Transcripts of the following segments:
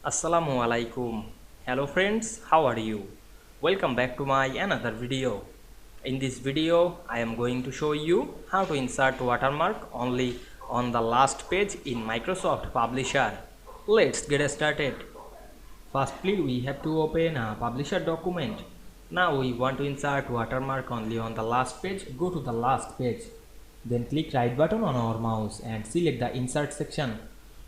Assalamu Walaikum. Hello friends, how are you? Welcome back to my another video. In this video, I am going to show you how to insert watermark only on the last page in Microsoft Publisher. Let's get started. Firstly, we have to open a Publisher document. Now we want to insert watermark only on the last page. Go to the last page. Then click right button on our mouse and select the insert section.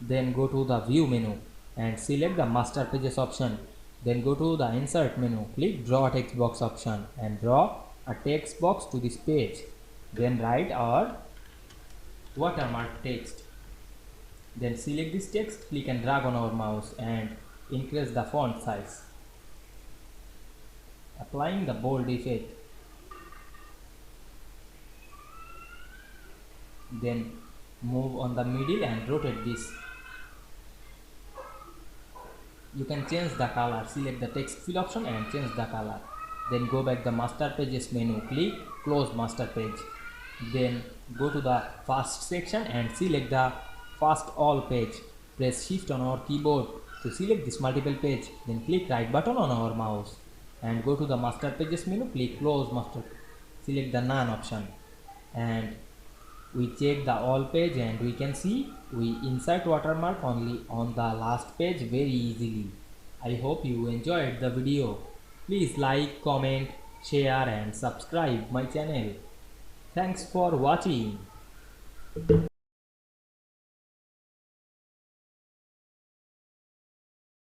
Then go to the view menu and select the master pages option. Then go to the insert menu, click draw text box option and draw a text box to this page. Then write our watermark text. Then select this text, click and drag on our mouse and increase the font size. Applying the bold effect. Then move on the middle and rotate this. You can change the color, select the text fill option and change the color. Then go back the master pages menu, click close master page. Then go to the first section and select the first all page. Press shift on our keyboard to select this multiple page. Then click right button on our mouse and go to the master pages menu, click close master, select the none option and we check the all page and we can see we insert watermark only on the last page very easily. I hope you enjoyed the video. Please like, comment, share and subscribe my channel. Thanks for watching.